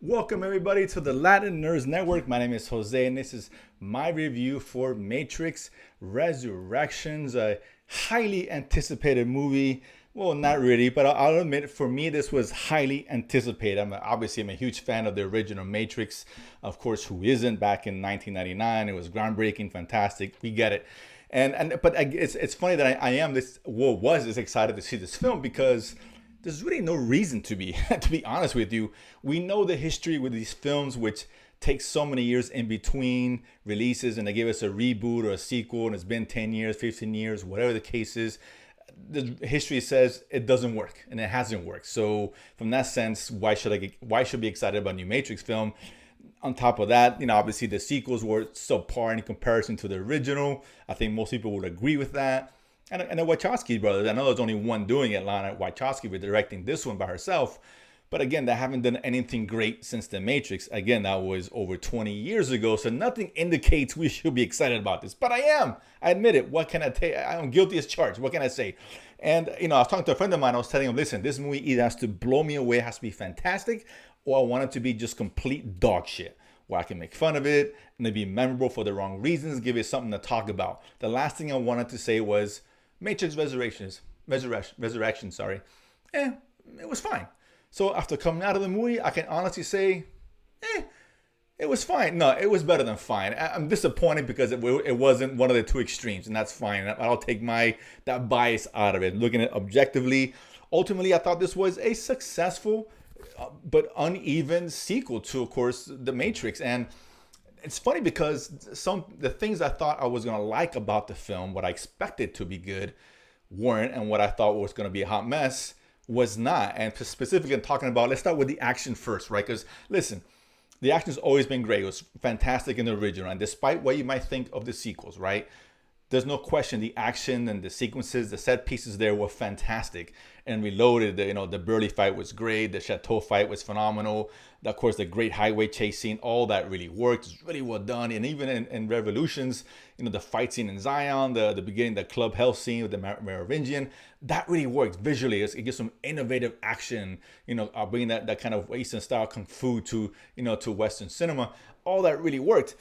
Welcome everybody to the Latin Nerds Network. My name is Jose and this is my review for Matrix Resurrections, a highly anticipated movie. Well, not really, but I'll admit for me this was highly anticipated. Obviously I'm a huge fan of the original Matrix. Of course, who isn't? Back in 1999, it was groundbreaking, fantastic. We get it. It's funny that I am this was this excited to see this film because there's really no reason to be to be honest with you. We know the history with these films, which takes so many years in between releases, and they give us a reboot or a sequel, and it's been 10 years, 15 years, whatever the case is. The history says it doesn't work, and it hasn't worked. So from that sense, why should I be excited about a new Matrix film? On top of that, obviously the sequels were subpar in comparison to the original. I think most people would agree with that. And the Wachowski brothers, I know there's only one doing it, Lana Wachowski, with directing this one by herself. But again, they haven't done anything great since The Matrix. Again, that was over 20 years ago, so nothing indicates we should be excited about this. But I am. I admit it. What can I tell you? I'm guilty as charged. What can I say? And, I was talking to a friend of mine. I was telling him, listen, this movie either has to blow me away, it has to be fantastic, or I want it to be just complete dog shit, where I can make fun of it and it be memorable for the wrong reasons, give it something to talk about. The last thing I wanted to say was Matrix Resurrection, sorry. It was fine. So after coming out of the movie, I can honestly say, it was fine. No, it was better than fine. I'm disappointed because it wasn't one of the two extremes, and that's fine. I'll take that bias out of it. Looking at it objectively, ultimately, I thought this was a successful but uneven sequel to, of course, The Matrix. And it's funny because the things I thought I was gonna like about the film, what I expected to be good, weren't, and what I thought was gonna be a hot mess was not. And specifically, I'm talking about, let's start with the action first, right? Because listen, the action's always been great. It was fantastic in the original, and despite what you might think of the sequels, right? There's no question the action and the sequences, the set pieces there were fantastic. And Reloaded, the Burley fight was great. The Chateau fight was phenomenal. Of course, the great highway chase scene, all that really worked. It's really well done. And even in Revolutions, the fight scene in Zion, the beginning, the club hell scene with the Merovingian, that really worked visually. It gives some innovative action, bringing that kind of Eastern style kung fu to Western cinema. All that really worked.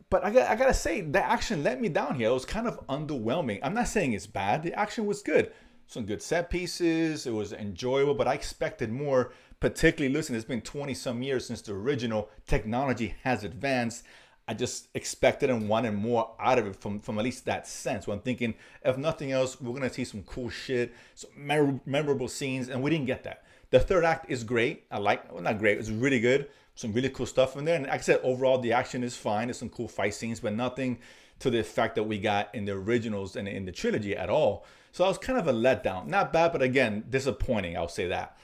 But I gotta say, the action let me down here. It was kind of underwhelming. I'm not saying it's bad. The action was good. Some good set pieces. It was enjoyable, but I expected more. Particularly, listen, it's been 20 some years since the original. Technology has advanced. I just expected and wanted more out of it from at least that sense. When I'm thinking, if nothing else, we're gonna see some cool shit, some memorable scenes, and we didn't get that. The third act is great. Not great. It's really good. Some really cool stuff in there. And like I said, overall, the action is fine. There's some cool fight scenes, but nothing to the effect that we got in the originals and in the trilogy at all. So that was kind of a letdown. Not bad, but again, disappointing. I'll say that.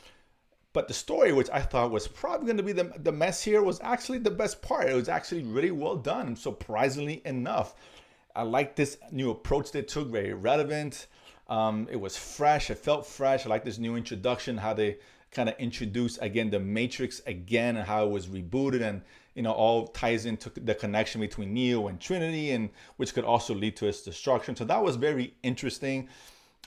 But the story, which I thought was probably going to be the mess here, was actually the best part. It was actually really well done, surprisingly enough. I like this new approach they took, very relevant. It was fresh. It felt fresh. I like this new introduction, how they kind of introduced again the Matrix again and how it was rebooted, and all ties into the connection between Neo and Trinity, and which could also lead to its destruction. So that was very interesting.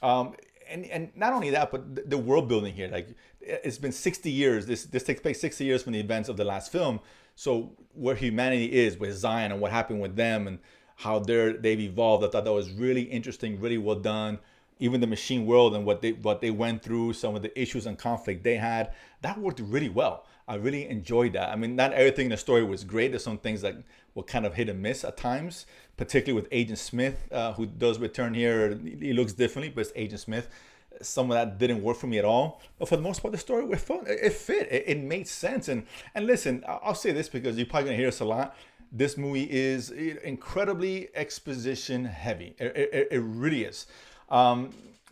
And not only that, but the world building here, like it's been 60 years. This takes place 60 years from the events of the last film. So where humanity is with Zion and what happened with them and how they've evolved, I thought that was really interesting, really well done. Even the machine world and what they went through, some of the issues and conflict they had, that worked really well. I really enjoyed that. I mean, not everything in the story was great. There's some things that were kind of hit and miss at times, particularly with Agent Smith, who does return here. He looks differently, but it's Agent Smith. Some of that didn't work for me at all. But for the most part, the story was fun. It fit. It made sense. And listen, I'll say this because you're probably gonna hear this a lot. This movie is incredibly exposition heavy. It really is.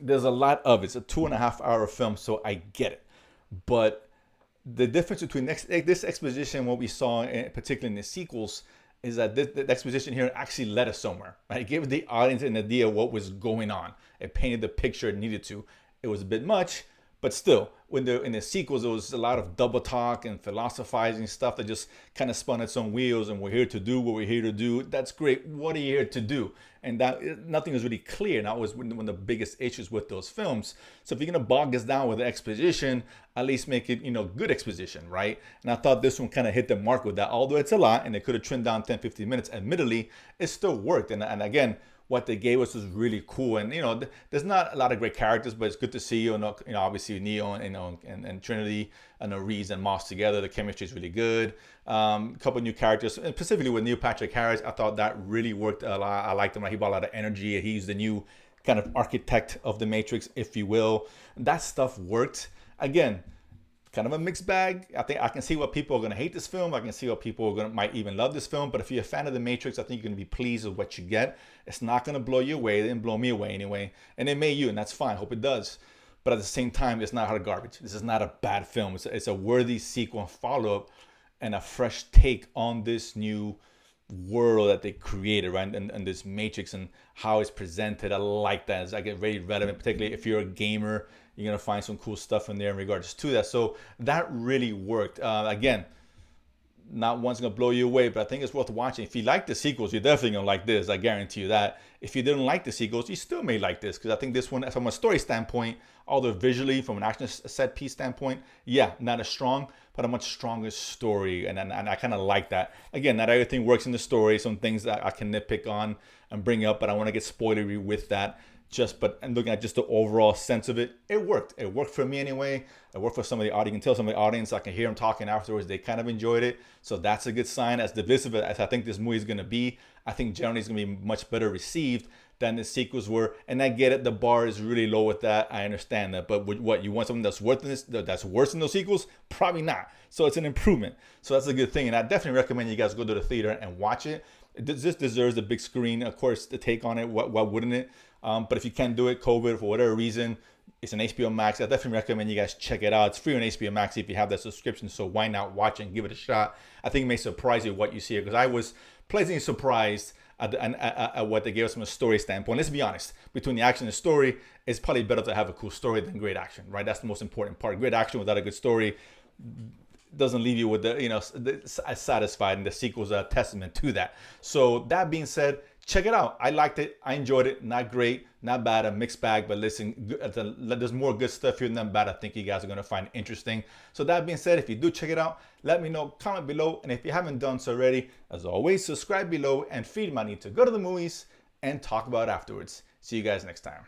There's a lot of it. It's a 2.5 hour film, so I get it. But the difference between this exposition and what we saw, particularly in the sequels, is that the exposition here actually led us somewhere. Right? It gave the audience an idea of what was going on. It painted the picture it needed to. It was a bit much, But still, when in the sequels, there was a lot of double talk and philosophizing stuff that just kind of spun its own wheels. And we're here to do what we're here to do. That's great. What are you here to do? And that nothing was really clear. And that was one of the biggest issues with those films. So if you're gonna bog us down with the exposition, at least make it, good exposition, right? And I thought this one kind of hit the mark with that. Although it's a lot, and it could have trimmed down 10, 15 minutes. Admittedly, it still worked. And again, what they gave us was really cool. And there's not a lot of great characters, but it's good to see obviously Neo and Trinity and Reese and Moss together. The chemistry is really good. A couple new characters, and specifically with Neil Patrick Harris, I thought that really worked a lot. I liked him. He brought a lot of energy. He's the new kind of architect of the Matrix, if you will. That stuff worked. Again, kind of a mixed bag. I think I can see what people are going to hate this film. I can see what people might even love this film. But if you're a fan of The Matrix, I think you're going to be pleased with what you get. It's not going to blow you away. It didn't blow me away anyway. And it may you, and that's fine. Hope it does. But at the same time, it's not hot garbage. This is not a bad film. It's a worthy sequel and follow-up and a fresh take on this new world that they created, right? And this Matrix and how it's presented. I like that. It's like very relevant, particularly if you're a gamer. You're going to find some cool stuff in there in regards to that. So that really worked. Again, not one's going to blow you away, but I think it's worth watching. If you like the sequels, you're definitely going to like this. I guarantee you that. If you didn't like the sequels, you still may like this, because I think this one, from a story standpoint, although visually, from an action set piece standpoint, yeah, not as strong, but a much stronger story. And I kind of like that. Again, not everything works in the story. Some things that I can nitpick on and bring up, but I want to get spoilery with that. And looking at just the overall sense of it, it worked. It worked for me anyway. It worked for some of the audience. You can tell some of the audience, I can hear them talking afterwards, they kind of enjoyed it. So that's a good sign. As divisive as I think this movie is going to be, I think generally it's going to be much better received than the sequels were. And I get it, the bar is really low with that. I understand that. But what, you want something that's worse than those sequels? Probably not. So it's an improvement. So that's a good thing. And I definitely recommend you guys go to the theater and watch it. This deserves a big screen, of course, the take on it. Why wouldn't it? But if you can't do it, COVID, for whatever reason, it's an HBO Max. I definitely recommend you guys check it out. It's free on HBO Max if you have that subscription. So why not watch it and give it a shot? I think it may surprise you what you see here, because I was pleasantly surprised at what they gave us from a story standpoint. Let's be honest. Between the action and the story, it's probably better to have a cool story than great action, right? That's the most important part. Great action without a good story doesn't leave you with satisfied, and the sequel's a testament to that. So that being said, check it out. I liked it. I enjoyed it. Not great, not bad, a mixed bag, but listen, there's more good stuff here than bad. I think you guys are going to find interesting. So that being said, if you do check it out, let me know, comment below. And if you haven't done so already, as always, subscribe below and feed my need to go to the movies and talk about it afterwards. See you guys next time.